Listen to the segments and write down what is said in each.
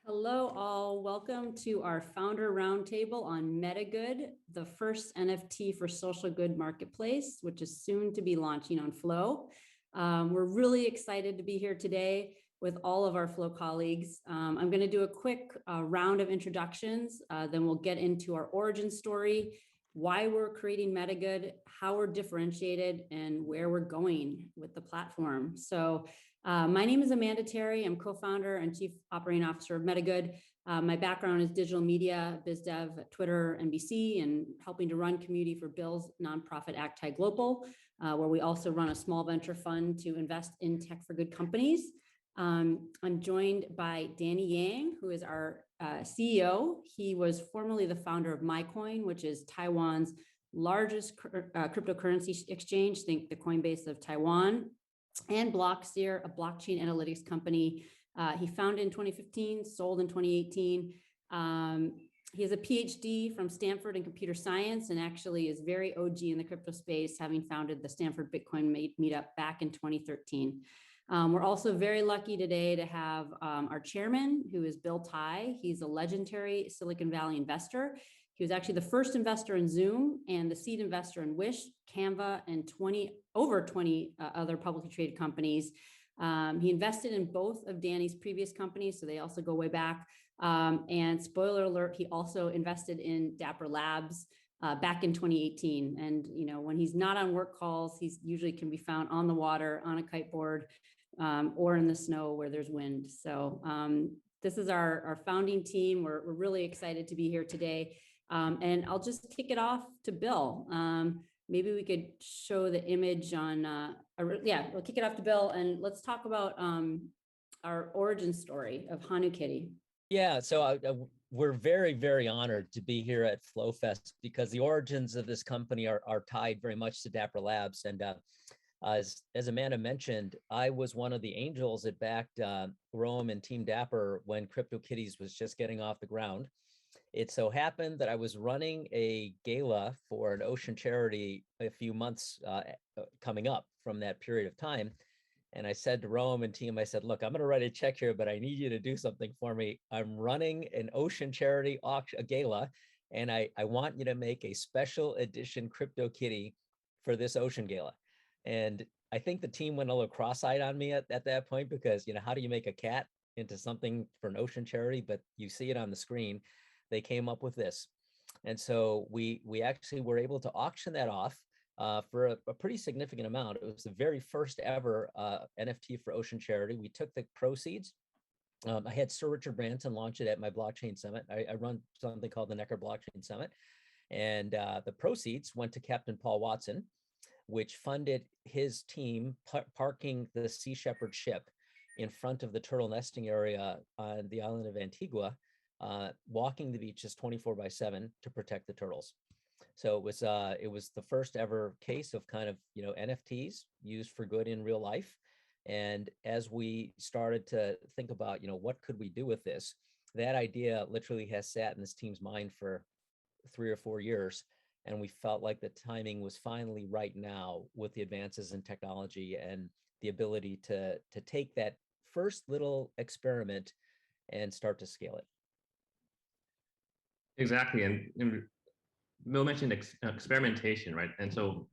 Hello, all. Welcome to our founder roundtable on Metagood, the first NFT for social good marketplace, which is soon to be launching on Flow. We're really excited to be here today with all of our Flow colleagues. I'm going to do a quick round of introductions, then we'll get into our origin story, why we're creating Metagood, how we're differentiated, and where we're going with the platform. So my name is Amanda Terry. I'm co-founder and chief operating officer of Metagood. My background is digital media, biz dev at Twitter, NBC, and helping to run community for Bill's nonprofit Acti Global, where we also run a small venture fund to invest in tech for good companies. I'm joined by Danny Yang, who is our CEO. He was formerly the founder of MyCoin, which is Taiwan's largest cryptocurrency exchange. Think the Coinbase of Taiwan, and Blockseer, a blockchain analytics company. He founded in 2015, sold in 2018. He has a PhD from Stanford in computer science and actually is very OG in the crypto space, having founded the Stanford Bitcoin meetup back in 2013. We're also very lucky today to have our chairman, who is Bill Tai. He's a legendary Silicon Valley investor. He was actually the first investor in Zoom and the seed investor in Wish, Canva, and over 20 other publicly traded companies. He invested in both of Danny's previous companies, so they also go way back. And spoiler alert, he also invested in Dapper Labs back in 2018. And when he's not on work calls, he's usually can be found on the water, on a kiteboard, or in the snow where there's wind. So this is our founding team. We're really excited to be here today. And I'll just kick it off to Bill. Maybe we could show the image on, we'll kick it off to Bill and let's talk about our origin story of HanuKitty. Yeah, so we're very, very honored to be here at FlowFest because the origins of this company are tied very much to Dapper Labs. And as Amanda mentioned, I was one of the angels that backed Rome and Team Dapper when CryptoKitties was just getting off the ground. It so happened that I was running a gala for an ocean charity a few months coming up from that period of time. And I said to Rome and team, I said, look, I'm going to write a check here, but I need you to do something for me. I'm running an ocean charity auction, a gala, and I want you to make a special edition CryptoKitty for this ocean gala. And I think the team went a little cross-eyed on me at that point because, how do you make a cat into something for an ocean charity, but you see it on the screen. They came up with this. And so we actually were able to auction that off for a pretty significant amount. It was the very first ever NFT for Ocean Charity. We took the proceeds. I had Sir Richard Branson launch it at my blockchain summit. I run something called the Necker Blockchain Summit. And the proceeds went to Captain Paul Watson, which funded his team parking the Sea Shepherd ship in front of the turtle nesting area on the island of Antigua, walking the beaches 24/7 to protect the turtles. So it was the first ever case of kind of, NFTs used for good in real life. And as we started to think about, what could we do with this, that idea literally has sat in this team's mind for 3 or 4 years. And we felt like the timing was finally right now with the advances in technology and the ability to take that first little experiment and start to scale it. Exactly, and Bill mentioned experimentation, right? And so,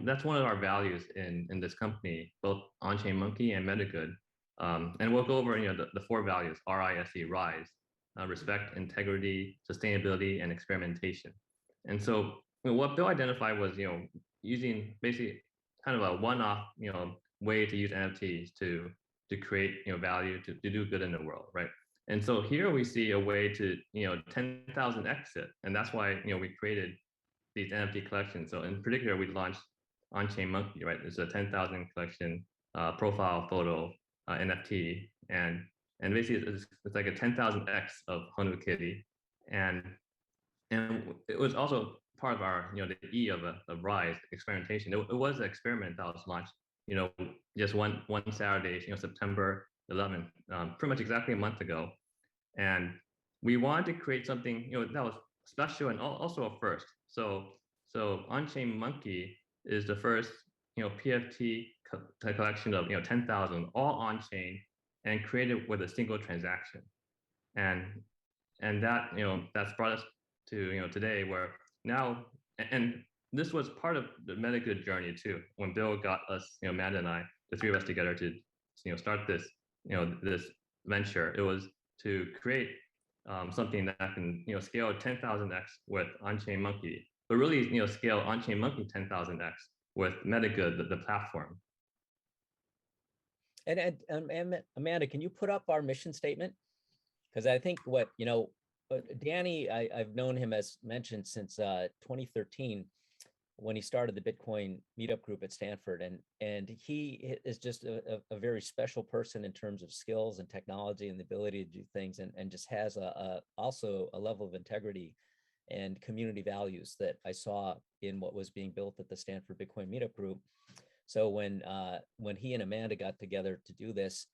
that's one of our values in this company, both On-Chain Monkey and Metagood. And we'll go over, the 4 values: RISE, respect, integrity, sustainability, and experimentation. And so, what Bill identified was, using basically kind of a one-off, way to use NFTs to create, value, to do good in the world, right? And so here we see a way to, 10,000x it. And that's why, we created these NFT collections. So in particular, we launched On-Chain Monkey, right? It's a 10,000 collection profile photo NFT. And basically it's like a 10,000x of HanuKitty. And it was also part of our, the E of RISE, experimentation. It was an experiment that was launched, just one Saturday, September 11th, pretty much exactly a month ago. And we wanted to create something, that was special and also a first. So On-Chain Monkey is the first, PFT collection of, 10,000 all on-chain and created with a single transaction. and that that's brought us to today, where now, and this was part of the Metagood journey too. When Bill got us, Matt and I, the three of us together to start this this venture, it was to create something that can scale 10,000x with on-chain monkey, but really scale on-chain monkey 10,000x with Metagood, the platform. And Amanda, can you put up our mission statement? Because I think what Danny, I've known him, as mentioned, since 2013, when he started the Bitcoin meetup group at Stanford, and he is just a very special person in terms of skills and technology and the ability to do things, and just has also a level of integrity and community values that I saw in what was being built at the Stanford Bitcoin meetup group. So when he and Amanda got together to do this,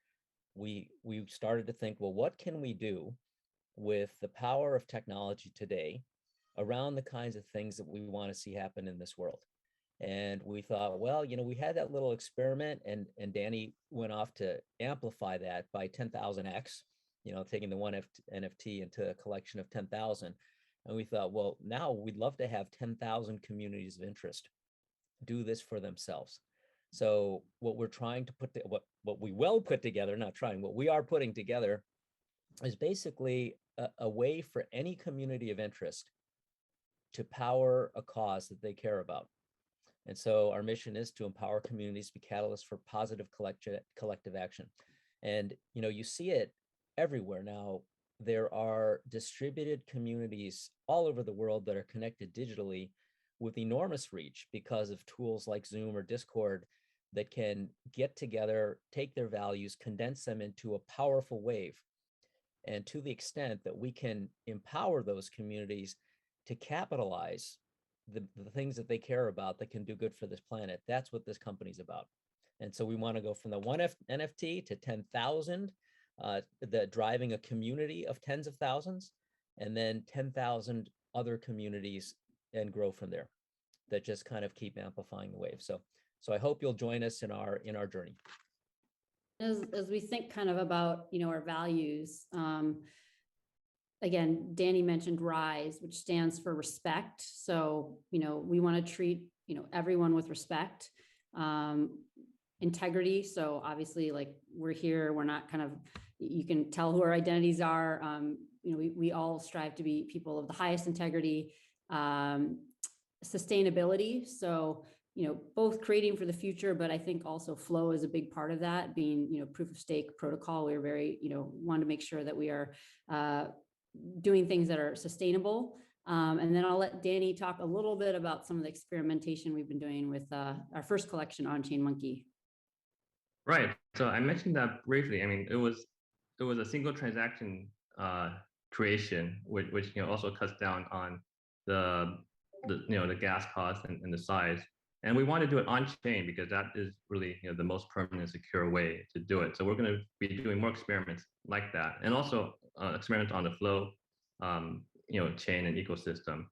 we started to think, well, what can we do with the power of technology today around the kinds of things that we want to see happen in this world? And we thought, well, we had that little experiment, and Danny went off to amplify that by 10,000x, taking the one NFT into a collection of 10,000. And we thought, well, now we'd love to have 10,000 communities of interest do this for themselves. So what we're trying to what we will put together, not trying, what we are putting together is basically a way for any community of interest to power a cause that they care about. And so our mission is to empower communities to be catalysts for positive collective action. And you see it everywhere now. There are distributed communities all over the world that are connected digitally with enormous reach because of tools like Zoom or Discord that can get together, take their values, condense them into a powerful wave. And to the extent that we can empower those communities to capitalize the things that they care about that can do good for this planet, that's what this company's about. And so we want to go from the one NFT to 10,000, the driving a community of tens of thousands, and then 10,000 other communities, and grow from there that just kind of keep amplifying the wave. So I hope you'll join us in our journey. As we think kind of about, our values, again, Danny mentioned RISE, which stands for respect. So, we want to treat, everyone with respect, integrity. So obviously, like, we're here, we're not kind of, you can tell who our identities are. We all strive to be people of the highest integrity, sustainability. So, both creating for the future, but I think also flow is a big part of that, being, proof of stake protocol. We're very, want to make sure that we are doing things that are sustainable. And then I'll let Danny talk a little bit about some of the experimentation we've been doing with our first collection, On-Chain Monkey. Right. So I mentioned that briefly. I mean, it was a single transaction creation, which also cuts down on the gas cost and the size. And we want to do it on chain because that is really the most permanent, secure way to do it. So we're going to be doing more experiments like that, and also experiments on the flow, chain and ecosystem.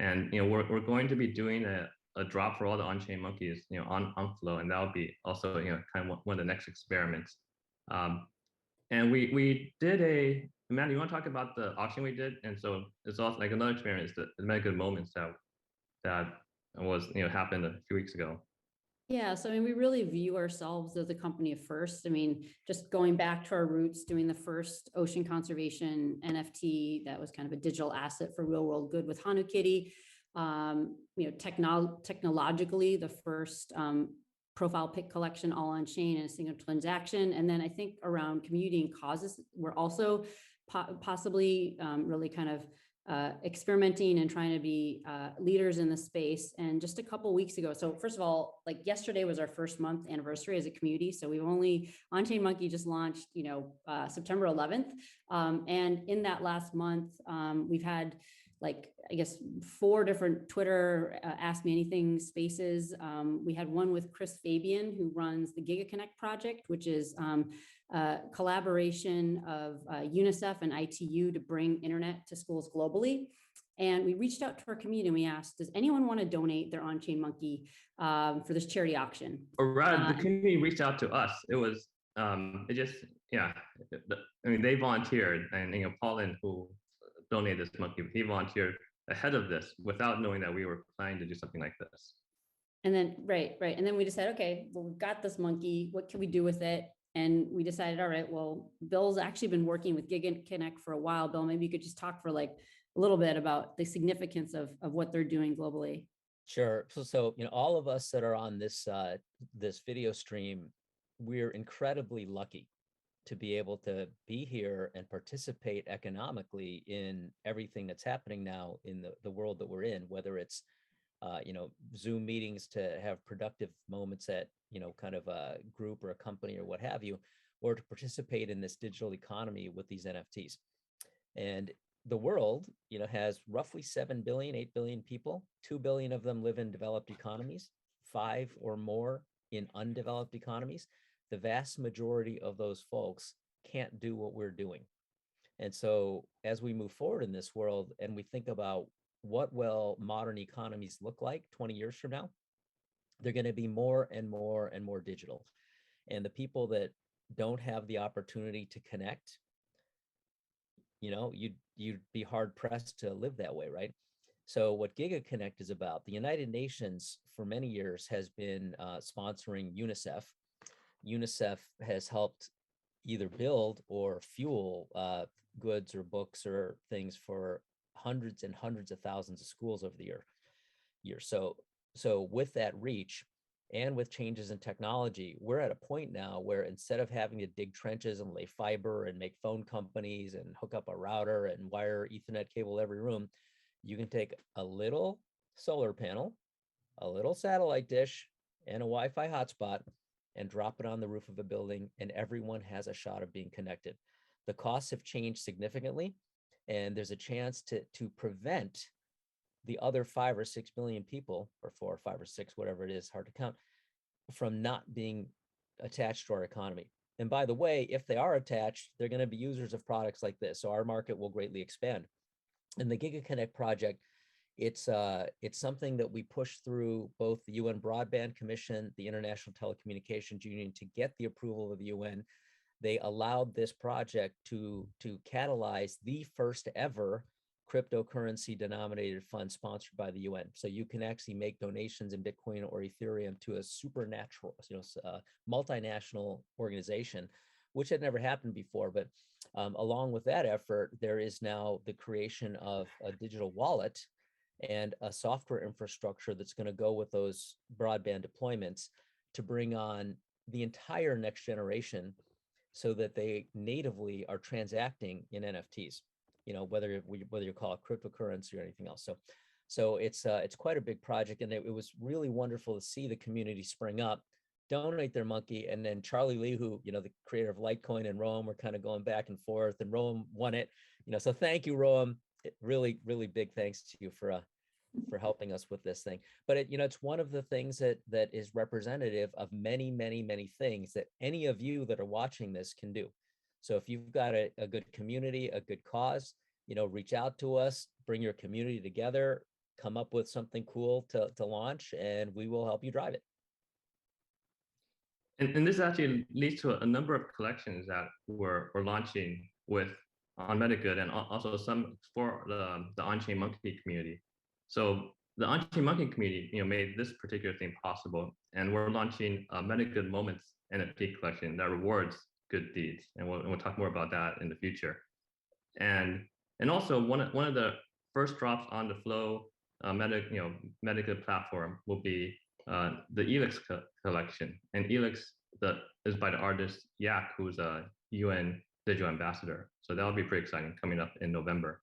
And we're going to be doing a drop for all the on-chain monkeys, on flow, and that'll be also kind of one of the next experiments. And we did Amanda, you want to talk about the auction we did? And so it's also like another experiment is the Metagood moments that was happened a few weeks ago. Yeah, so I mean, we really view ourselves as a company of first. I mean, just going back to our roots, doing the first ocean conservation NFT that was kind of a digital asset for real world good with HanuKitty. Technologically, the first profile pic collection all on chain in a single transaction. And then I think around community and causes, we're also possibly really kind of experimenting and trying to be leaders in the space. And just a couple of weeks ago, so first of all, like yesterday was our first month anniversary as a community. So we've only, On-Chain Monkey just launched, September 11th. And in that last month, we've had I guess 4 different Twitter Ask Me Anything spaces. We had one with Chris Fabian, who runs the GigaConnect project, which is a collaboration of UNICEF and ITU to bring internet to schools globally. And we reached out to our community and we asked, does anyone want to donate their On-Chain Monkey for this charity auction? Or rather, the community reached out to us. It was it just, yeah, I mean, they volunteered, and Paulin, who donated this monkey, he volunteered ahead of this without knowing that we were planning to do something like this. And then, right. And then we decided, okay, well, we've got this monkey. What can we do with it? And we decided, all right, well, Bill's actually been working with GigaConnect for a while. Bill, maybe you could just talk for like a little bit about the significance of what they're doing globally. Sure. So all of us that are on this this video stream, we're incredibly lucky to be able to be here and participate economically in everything that's happening now in the world that we're in, whether it's Zoom meetings to have productive moments at, kind of a group or a company or what have you, or to participate in this digital economy with these NFTs. And the world, has roughly 7 billion, 8 billion people. 2 billion of them live in developed economies, 5 or more in undeveloped economies. The vast majority of those folks can't do what we're doing. And so as we move forward in this world and we think about what will modern economies look like 20 years from now, they're going to be more and more and more digital. And the people that don't have the opportunity to connect, you'd be hard pressed to live that way, right? So what GigaConnect is about, the United Nations for many years has been sponsoring UNICEF. UNICEF has helped either build or fuel goods or books or things for hundreds and hundreds of thousands of schools over the year. So with that reach and with changes in technology, we're at a point now where instead of having to dig trenches and lay fiber and make phone companies and hook up a router and wire Ethernet cable every room, you can take a little solar panel, a little satellite dish, and a Wi-Fi hotspot and drop it on the roof of a building, and everyone has a shot of being connected. The costs have changed significantly, and there's a chance to prevent the other 5 or 6 billion people, or 4 or 5 or 6, whatever it is, hard to count, from not being attached to our economy. And by the way, if they are attached, they're going to be users of products like this. So our market will greatly expand. And the GigaConnect project, it's something that we push through both the UN Broadband Commission, the International Telecommunications Union, to get the approval of the UN. They allowed this project to catalyze the first ever cryptocurrency denominated fund sponsored by the UN. So you can actually make donations in Bitcoin or Ethereum to a supernatural, multinational organization, which had never happened before. But along with that effort, there is now the creation of a digital wallet and a software infrastructure that's going to go with those broadband deployments to bring on the entire next generation so that they natively are transacting in NFTs, whether you call it cryptocurrency or anything else. So it's quite a big project, and it was really wonderful to see the community spring up, donate their monkey, and then Charlie Lee, who, the creator of Litecoin and Roam, were kind of going back and forth, and Roam won it. So thank you, Roam. Really, really big thanks to you for helping us with this thing. But it's one of the things that is representative of many, many, many things that any of you that are watching this can do. So if you've got a good community, a good cause, reach out to us, bring your community together, come up with something cool to launch, and we will help you drive it. And this actually leads to a number of collections that we're launching on Metagood, and also some for the on-chain monkey community. So the on-chain monkey community, made this particular thing possible, and we're launching a Metagood Moments NFT collection that rewards good deeds, and we'll talk more about that in the future. And also one of the first drops on the Flow Metagood platform will be the Elix collection, and Elix is by the artist Yak, who's a UN digital ambassador. So that'll be pretty exciting coming up in November.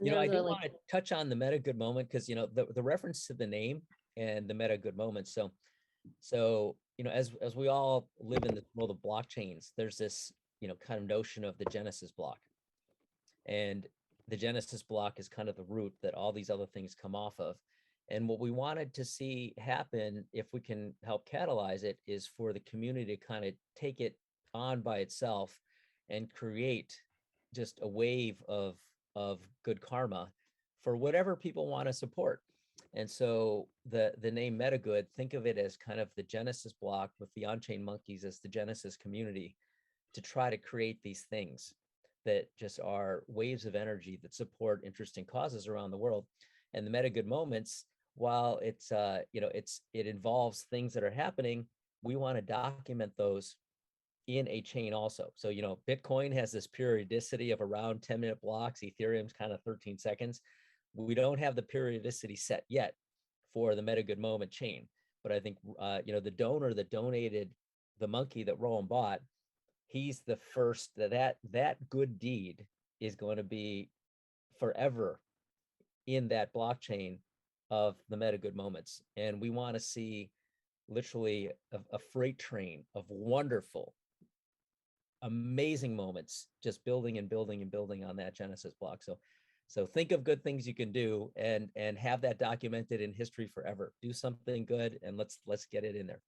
I do want to touch on the Metagood moment because the reference to the name and the Metagood moment. So as we all live in the world of blockchains, there's this kind of notion of the Genesis block, and the Genesis block is kind of the root that all these other things come off of. And what we wanted to see happen, if we can help catalyze it, is for the community to kind of take it on by itself and create just a wave of good karma for whatever people want to support. And so the name Metagood, think of it as kind of the Genesis block with the on-chain monkeys as the Genesis community to try to create these things that just are waves of energy that support interesting causes around the world. And the Metagood moments, while it's it involves things that are happening, we want to document those in a chain also. So, Bitcoin has this periodicity of around 10-minute blocks. Ethereum's kind of 13 seconds. We don't have the periodicity set yet for the Metagood moment chain. But I think, the donor that donated the monkey that Rowan bought, he's the first that good deed is going to be forever in that blockchain of the Metagood moments. And we want to see literally a freight train of wonderful, amazing moments, just building and building and building on that Genesis block. So think of good things you can do and have that documented in history forever. Do something good and let's get it in there.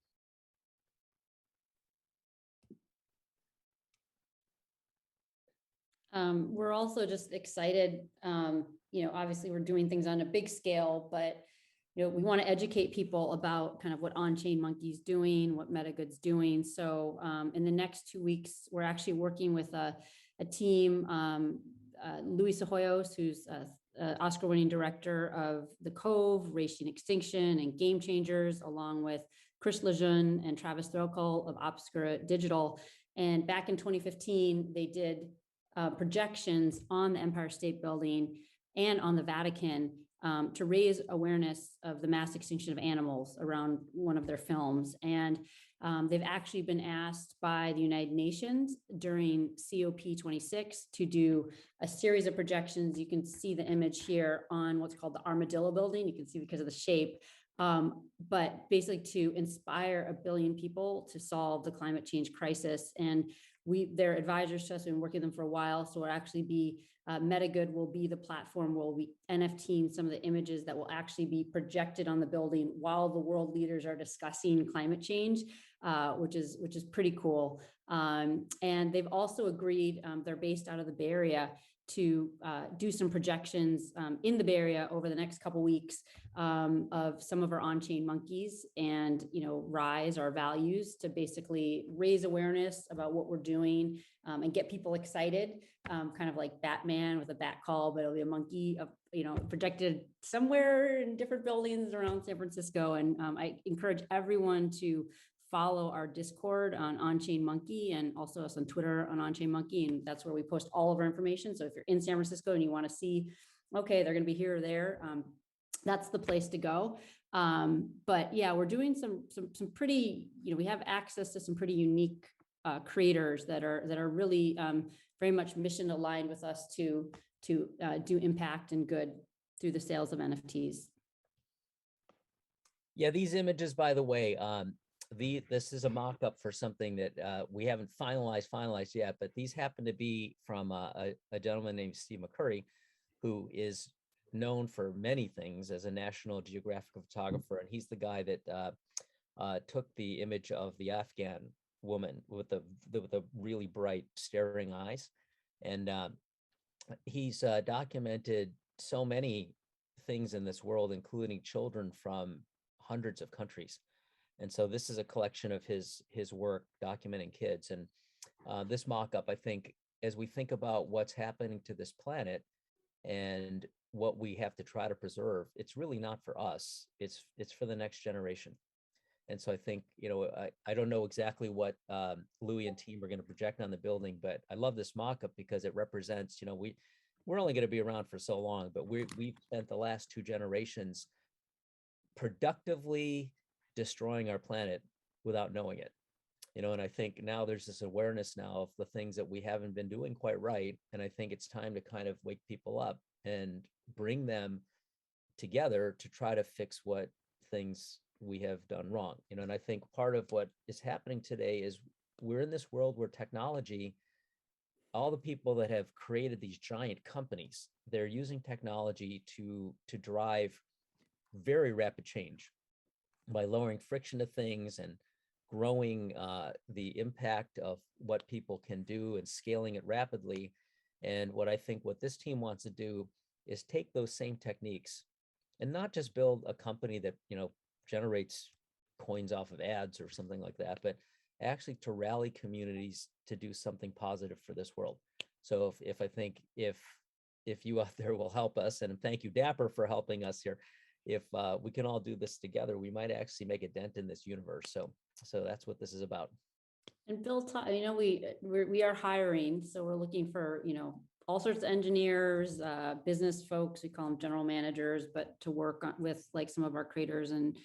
We're also just excited. Obviously we're doing things on a big scale, but we want to educate people about kind of what On-Chain Monkey's doing, what Metagood's doing. So in the next 2 weeks, we're actually working with a team, Luis Hoyos, who's Oscar-winning director of The Cove, Racing Extinction, and Game Changers, along with Chris Lejeune and Travis Threlkel of Obscura Digital. And back in 2015, they did projections on the Empire State Building and on the Vatican to raise awareness of the mass extinction of animals around one of their films. And they've actually been asked by the United Nations during COP26 to do a series of projections. You can see the image here on what's called the Armadillo Building. You can see because of the shape, but basically to inspire 1 billion people to solve the climate change crisis. And their advisors to us, we've been working with them for a while. So we'll actually be, Metagood will be the platform where we'll be NFTing some of the images that will actually be projected on the building while the world leaders are discussing climate change, which is pretty cool. And they've also agreed, they're based out of the Bay Area, to do some projections in the Bay Area over the next couple weeks of some of our on-chain monkeys and, rise our values to basically raise awareness about what we're doing and get people excited, kind of like Batman with a bat call, but it'll be a monkey, projected somewhere in different buildings around San Francisco. And I encourage everyone to follow our Discord on Chain Monkey and also us on Twitter on Chain Monkey. And that's where we post all of our information. So if you're in San Francisco and you want to see, okay, they're going to be here or there, that's the place to go. But yeah, we're doing some pretty, we have access to some pretty unique creators that are really very much mission aligned with us to do impact and good through the sales of NFTs. Yeah, these images, by the way, this is a mock-up for something that we haven't finalized yet, but these happen to be from a gentleman named Steve McCurry, who is known for many things as a National Geographic photographer, and he's the guy that took the image of the Afghan woman with the really bright staring eyes, and he's documented so many things in this world, including children from hundreds of countries. And so this is a collection of his work documenting kids. And this mock-up, I think, as we think about what's happening to this planet and what we have to try to preserve, it's really not for us. It's for the next generation. And so I think, I don't know exactly what Louis and team are going to project on the building, but I love this mock-up because it represents, we're only going to be around for so long, but we've spent the last 2 generations productively destroying our planet without knowing it, and I think now there's this awareness now of the things that we haven't been doing quite right. And I think it's time to kind of wake people up and bring them together to try to fix what things we have done wrong, and I think part of what is happening today is we're in this world where technology, all the people that have created these giant companies, they're using technology to drive very rapid change by lowering friction to things and growing the impact of what people can do and scaling it rapidly. And what I think what this team wants to do is take those same techniques and not just build a company that, generates coins off of ads or something like that, but actually to rally communities to do something positive for this world. So if I think if you out there will help us, and thank you, Dapper, for helping us here, if we can all do this together, we might actually make a dent in this universe. So that's what this is about. And Bill Tai, we are hiring, so we're looking for, all sorts of engineers, business folks, we call them general managers, but to work with like some of our creators and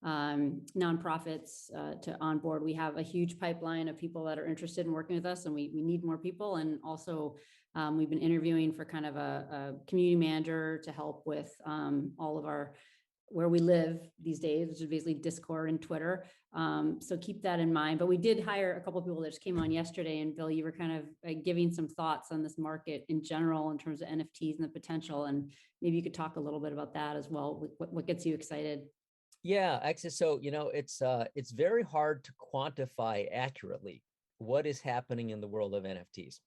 nonprofits to onboard. We have a huge pipeline of people that are interested in working with us, and we need more people. And also we've been interviewing for kind of a community manager to help with all of our where we live these days, which is basically Discord and Twitter. So keep that in mind. But we did hire a couple of people that just came on yesterday. And Bill, you were kind of giving some thoughts on this market in general in terms of NFTs and the potential. And maybe you could talk a little bit about that as well. What gets you excited? Yeah, actually, so it's very hard to quantify accurately what is happening in the world of NFTs.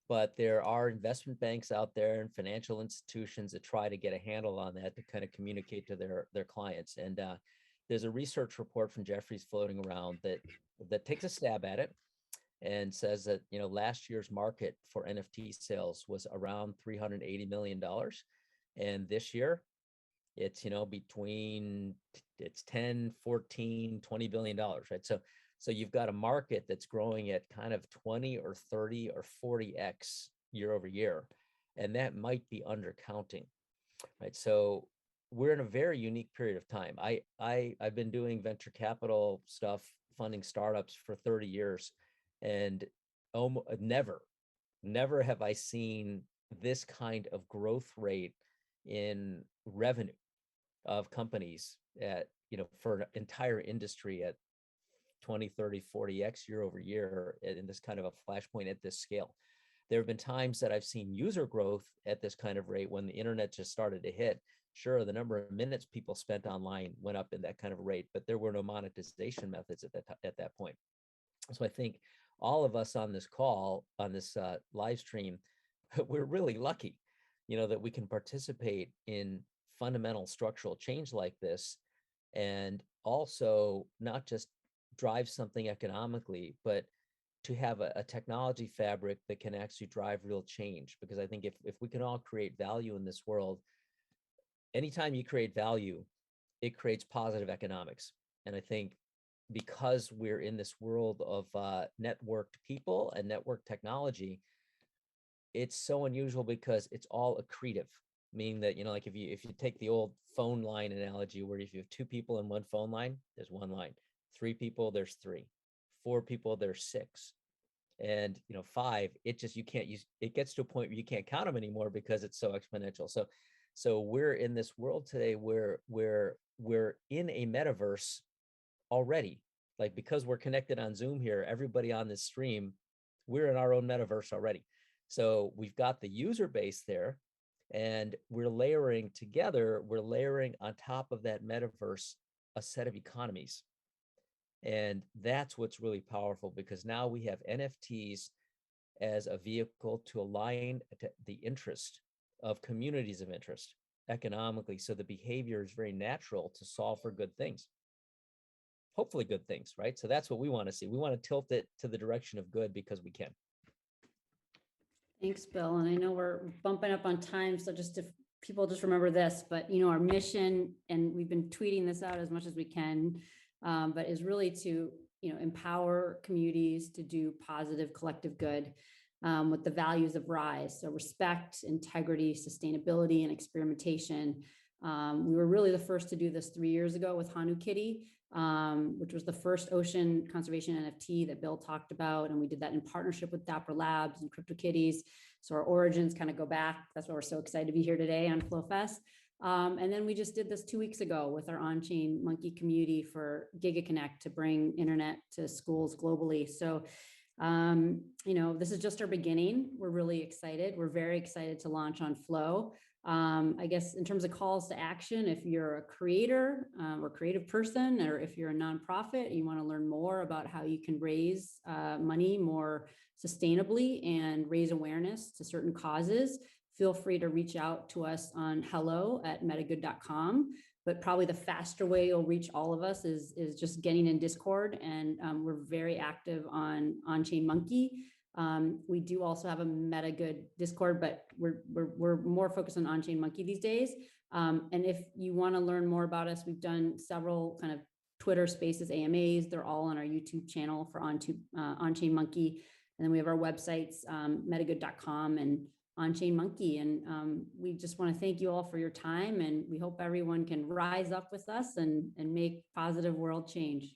But there are investment banks out there and financial institutions that try to get a handle on that to kind of communicate to their clients. And there's a research report from Jefferies floating around that takes a stab at it and says that last year's market for NFT sales was around $380 million, and this year it's between 10, 14, $20 billion, right? So you've got a market that's growing at kind of 20 or 30 or 40x year over year, and that might be undercounting, right? So we're in a very unique period of time. I've been doing venture capital stuff, funding startups for 30 years, and never have I seen this kind of growth rate in revenue of companies at for an entire industry at 20, 30, 40x year over year in this kind of a flashpoint at this scale. There have been times that I've seen user growth at this kind of rate when the internet just started to hit. Sure, the number of minutes people spent online went up in that kind of rate, but there were no monetization methods at that point. So I think all of us on this call, on this live stream, we're really lucky, that we can participate in fundamental structural change like this, and also not just drive something economically, but to have a technology fabric that can actually drive real change. Because I think if we can all create value in this world, anytime you create value, it creates positive economics. And I think because we're in this world of networked people and network technology, it's so unusual because it's all accretive, meaning that, like if you take the old phone line analogy, where if you have two people in one phone line, there's one line. 3 people, there's 3. 4 people, there's 6. And 5, it gets to a point where you can't count them anymore because it's so exponential. So we're in this world today where we're in a metaverse already. Like, because we're connected on Zoom here, everybody on this stream, we're in our own metaverse already. So we've got the user base there, and we're layering on top of that metaverse a set of economies. And that's what's really powerful, because now we have NFTs as a vehicle to align to the interest of communities of interest economically. So the behavior is very natural to solve for good things, hopefully good things, right? So that's what we want to see. We want to tilt it to the direction of good because we can. Thanks, Bill. And I know we're bumping up on time, so just if people just remember this, but our mission, and we've been tweeting this out as much as we can, but is really to empower communities to do positive collective good with the values of RISE. So respect, integrity, sustainability, and experimentation. We were really the first to do this 3 years ago with Hanukitty, which was the first ocean conservation NFT that Bill talked about. And we did that in partnership with Dapper Labs and CryptoKitties. So our origins kind of go back. That's why we're so excited to be here today on FlowFest. And then we just did this 2 weeks ago with our on-chain monkey community for GigaConnect to bring internet to schools globally. So, this is just our beginning. We're really excited. We're very excited to launch on Flow. I guess in terms of calls to action, if you're a creator or creative person, or if you're a nonprofit, you want to learn more about how you can raise money more sustainably and raise awareness to certain causes, feel free to reach out to us on hello@metagood.com. But probably the faster way you'll reach all of us is just getting in Discord. And we're very active on Chain Monkey. We do also have a Metagood Discord, but we're more focused on Chain Monkey these days. And if you want to learn more about us, we've done several kind of Twitter Spaces, AMAs. They're all on our YouTube channel for On-Chain Monkey. And then we have our websites, metagood.com and On-Chain Monkey. And we just want to thank you all for your time. And we hope everyone can rise up with us and make positive world change.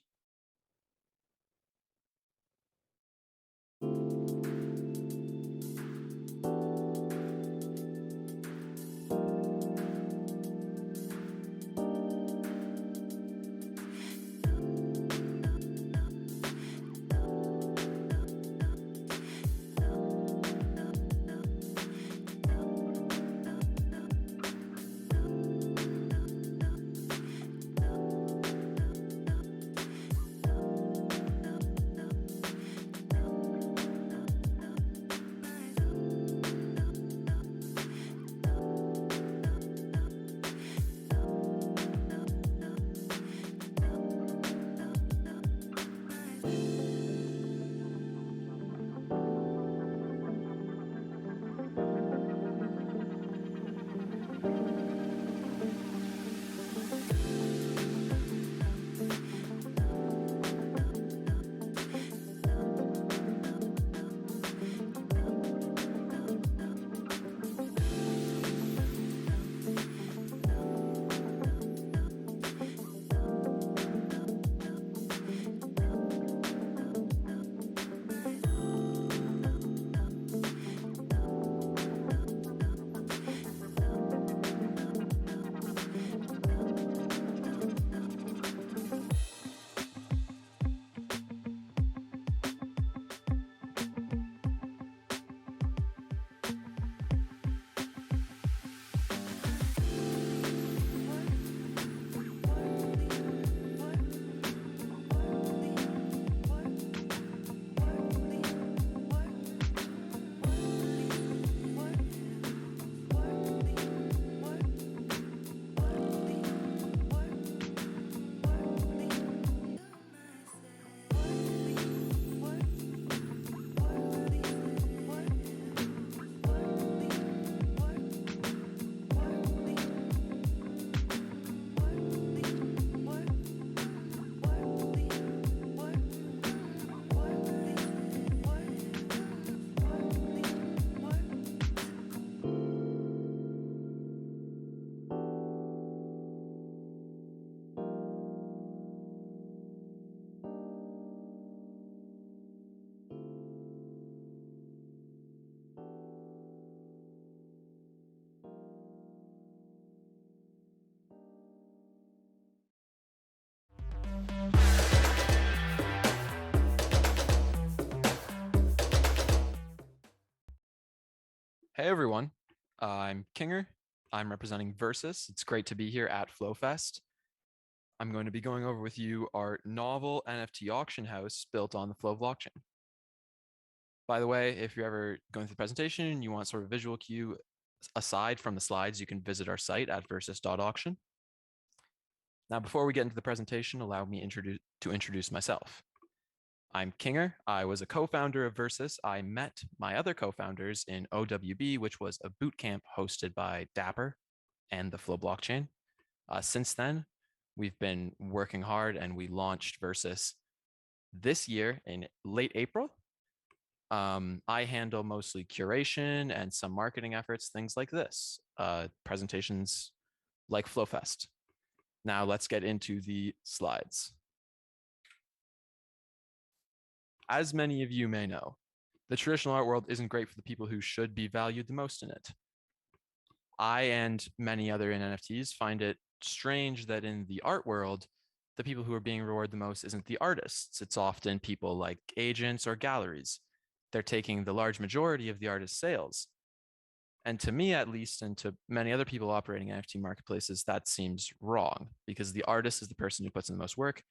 Hey everyone, I'm Kinger. I'm representing Versus. It's great to be here at FlowFest. I'm going to be going over with you our novel NFT auction house built on the Flow blockchain. By the way, if you're ever going through the presentation and you want sort of visual cue aside from the slides, you can visit our site at versus.auction. Now, before we get into the presentation, allow me to introduce myself. I'm Kinger. I was a co-founder of Versus. I met my other co-founders in OWB, which was a boot camp hosted by Dapper and the Flow blockchain. Since then, we've been working hard and we launched Versus this year in late April. I handle mostly curation and some marketing efforts, things like this, presentations like FlowFest. Now let's get into the slides. As many of you may know, the traditional art world isn't great for the people who should be valued the most in it. I and many other in NFTs find it strange that in the art world, the people who are being rewarded the most isn't the artists. It's often people like agents or galleries. They're taking the large majority of the artist's sales. And to me, at least, and to many other people operating NFT marketplaces, that seems wrong because the artist is the person who puts in the most work.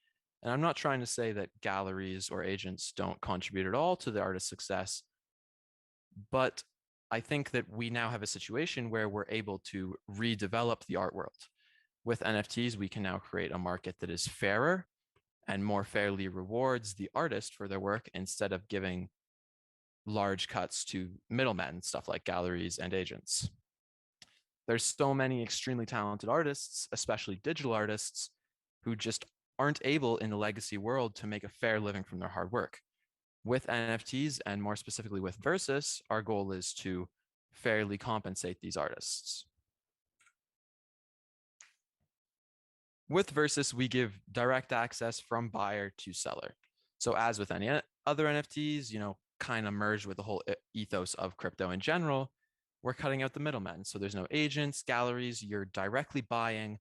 And I'm not trying to say that galleries or agents don't contribute at all to the artist's success, but I think that we now have a situation where we're able to redevelop the art world. With NFTs, we can now create a market that is fairer and more fairly rewards the artist for their work instead of giving large cuts to middlemen, stuff like galleries and agents. There's so many extremely talented artists, especially digital artists, who just aren't able in the legacy world to make a fair living from their hard work. With NFTs, and more specifically with Versus, our goal is to fairly compensate these artists. With Versus, we give direct access from buyer to seller. So as with any other NFTs, kind of merged with the whole ethos of crypto in general, we're cutting out the middlemen. So there's no agents, galleries, you're directly buying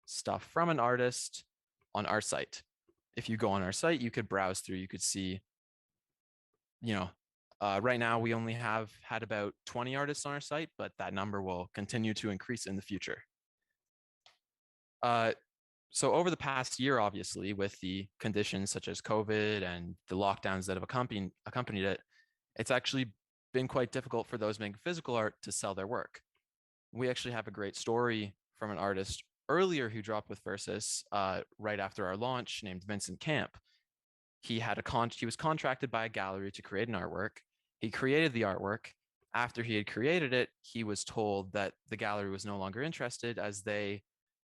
stuff from an artist on our site. If you go on our site, you could browse through, you could see, right now we only have had about 20 artists on our site, but that number will continue to increase in the future. So over the past year, obviously, with the conditions such as COVID and the lockdowns that have accompanied it, it's actually been quite difficult for those making physical art to sell their work. We actually have a great story from an artist earlier who dropped with Versus right after our launch, named Vincent Camp. He was contracted by a gallery to create an artwork. He created the artwork. After he had created it, he was told that the gallery was no longer interested as they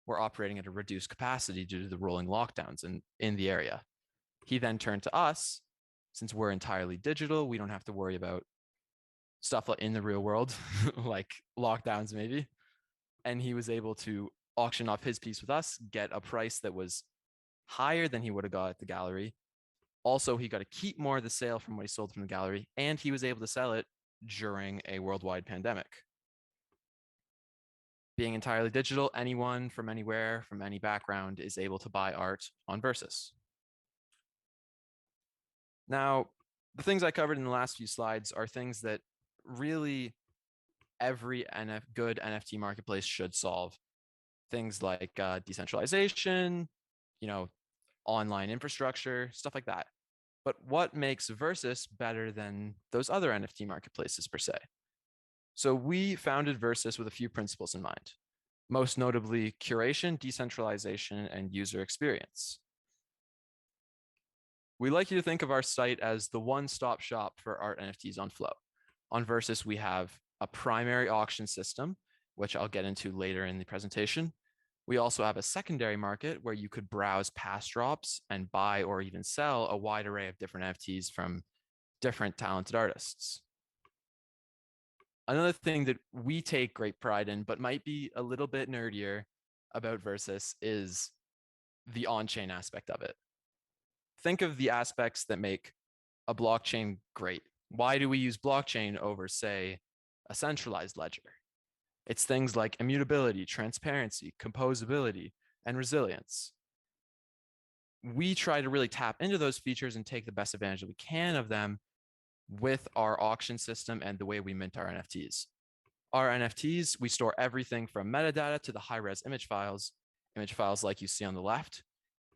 were operating at a reduced capacity due to the rolling lockdowns in the area. He then turned to us. Since we're entirely digital, we don't have to worry about stuff in the real world, like lockdowns maybe. And he was able to auction off his piece with us, get a price that was higher than he would have got at the gallery. Also, he got to keep more of the sale from what he sold from the gallery, and he was able to sell it during a worldwide pandemic. Being entirely digital, anyone from anywhere, from any background, is able to buy art on Versus. Now, the things I covered in the last few slides are things that really every good NFT marketplace should solve. Things like decentralization, online infrastructure, stuff like that. But what makes Versus better than those other NFT marketplaces per se? So we founded Versus with a few principles in mind, most notably curation, decentralization, and user experience. We like you to think of our site as the one-stop shop for art NFTs on Flow. On Versus, we have a primary auction system, which I'll get into later in the presentation. We also have a secondary market where you could browse past drops and buy or even sell a wide array of different NFTs from different talented artists. Another thing that we take great pride in, but might be a little bit nerdier about Versus, is the on-chain aspect of it. Think of the aspects that make a blockchain great. Why do we use blockchain over, say, a centralized ledger? It's things like immutability, transparency, composability, and resilience. We try to really tap into those features and take the best advantage that we can of them with our auction system and the way we mint our NFTs. Our NFTs, we store everything from metadata to the high-res image files like you see on the left.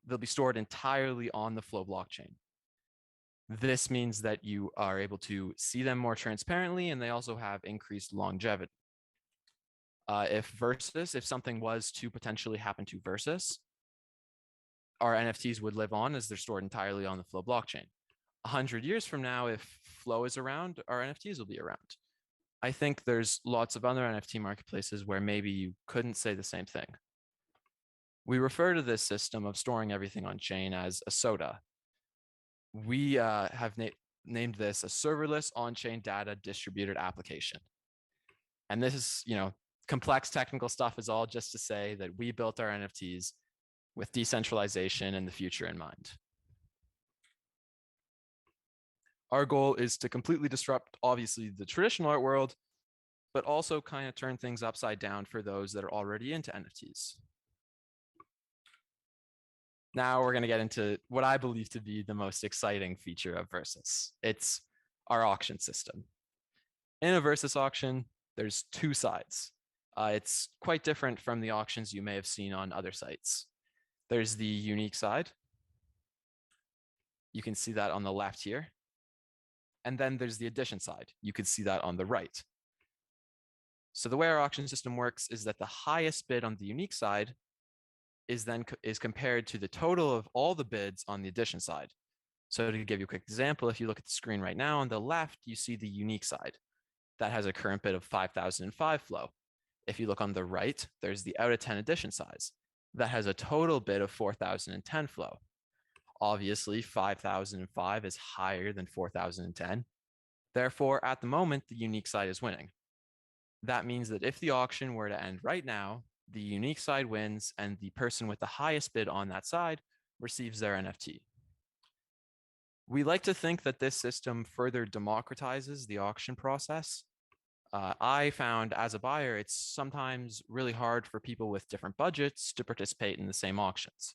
They'll be stored entirely on the Flow blockchain. This means that you are able to see them more transparently, and they also have increased longevity. If something was to potentially happen to Versus, our NFTs would live on as they're stored entirely on the Flow blockchain. 100 years from now, if Flow is around, our NFTs will be around. I think there's lots of other NFT marketplaces where maybe you couldn't say the same thing. We refer to this system of storing everything on chain as a SODA. We have named this a serverless on-chain data distributed application. And this is, complex technical stuff is all just to say that we built our NFTs with decentralization and the future in mind. Our goal is to completely disrupt, obviously, the traditional art world, but also kind of turn things upside down for those that are already into NFTs. Now we're going to get into what I believe to be the most exciting feature of Versus. It's our auction system. In a Versus auction, there's two sides. It's quite different from the auctions you may have seen on other sites. There's the unique side. You can see that on the left here. And then there's the edition side. You can see that on the right. So the way our auction system works is that the highest bid on the unique side is compared to the total of all the bids on the addition side. So to give you a quick example, if you look at the screen right now, on the left, you see the unique side. That has a current bid of 5,005 flow. If you look on the right, there's the out of 10 addition size. That has a total bid of 4,010 flow. Obviously, 5,005 is higher than 4,010. Therefore, at the moment, the unique side is winning. That means that if the auction were to end right now, the unique side wins and the person with the highest bid on that side receives their NFT. We like to think that this system further democratizes the auction process. I found as a buyer, it's sometimes really hard for people with different budgets to participate in the same auctions.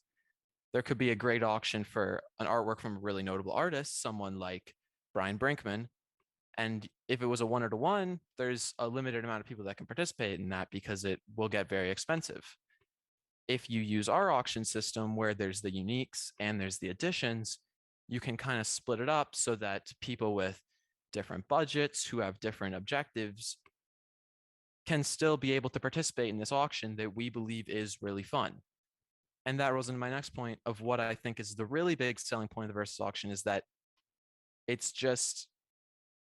There could be a great auction for an artwork from a really notable artist, someone like Brian Brinkman. And if it was a 1-to-1, there's a limited amount of people that can participate in that because it will get very expensive. If you use our auction system where there's the uniques and there's the additions, you can kind of split it up so that people with different budgets who have different objectives can still be able to participate in this auction that we believe is really fun. And that rolls into my next point of what I think is the really big selling point of the Versus auction is that it's just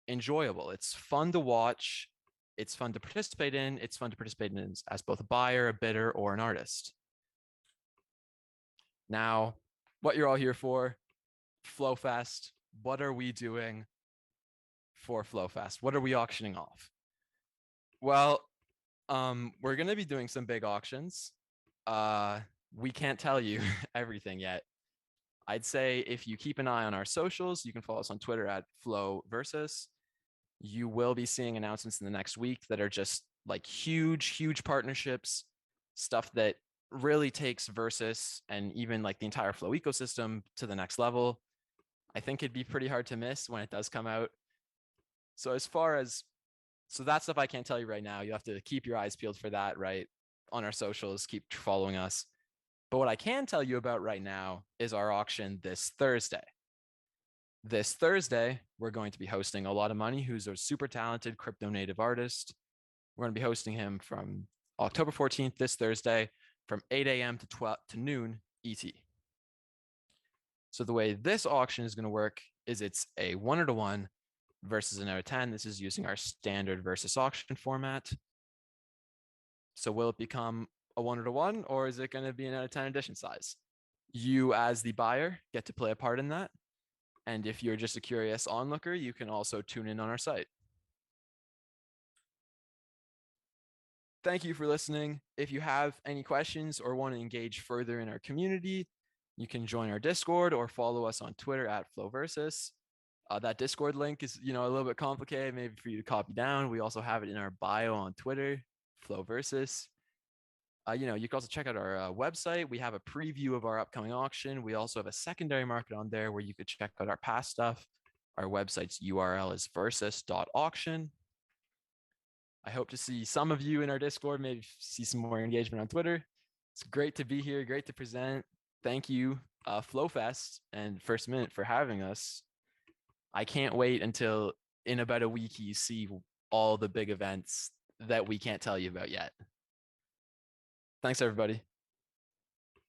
enjoyable. It's fun to watch. It's fun to participate in. It's fun to participate in as both a buyer, a bidder, or an artist. Now, what you're all here for, FlowFest. What are we doing for FlowFest? What are we auctioning off? Well, we're going to be doing some big auctions. We can't tell you everything yet. I'd say if you keep an eye on our socials, you can follow us on Twitter at FlowVersus. You will be seeing announcements in the next week that are just like huge partnerships, stuff that really takes Versus and even like the entire Flow ecosystem to the next level. I think it'd be pretty hard to miss when it does come out. So that stuff I can't tell you right now. You have to keep your eyes peeled for that, right? On our socials, keep following us. But what I can tell you about right now is our auction this Thursday. This Thursday, we're going to be hosting A Lot of Money, who's a super talented crypto native artist. We're going to be hosting him from October 14th, this Thursday, from 8 a.m. to noon ET. So the way this auction is going to work is it's a 1-to-1 versus an out of 10. This is using our standard Versus auction format. So will it become a 1-to-1 or is it going to be an out of 10 edition size? You as the buyer get to play a part in that. And if you're just a curious onlooker, you can also tune in on our site. Thank you for listening. If you have any questions or want to engage further in our community, you can join our Discord or follow us on Twitter at FlowVersus. That Discord link is, a little bit complicated, maybe for you to copy down. We also have it in our bio on Twitter, FlowVersus. You can also check out our website. We have a preview of our upcoming auction. We also have a secondary market on there where you could check out our past stuff. Our website's URL is versus.auction. I hope to see some of you in our Discord, maybe see some more engagement on Twitter. It's great to be here, great to present. Thank you, FlowFest and First Minute for having us. I can't wait until in about a week you see all the big events that we can't tell you about yet. Thanks, everybody.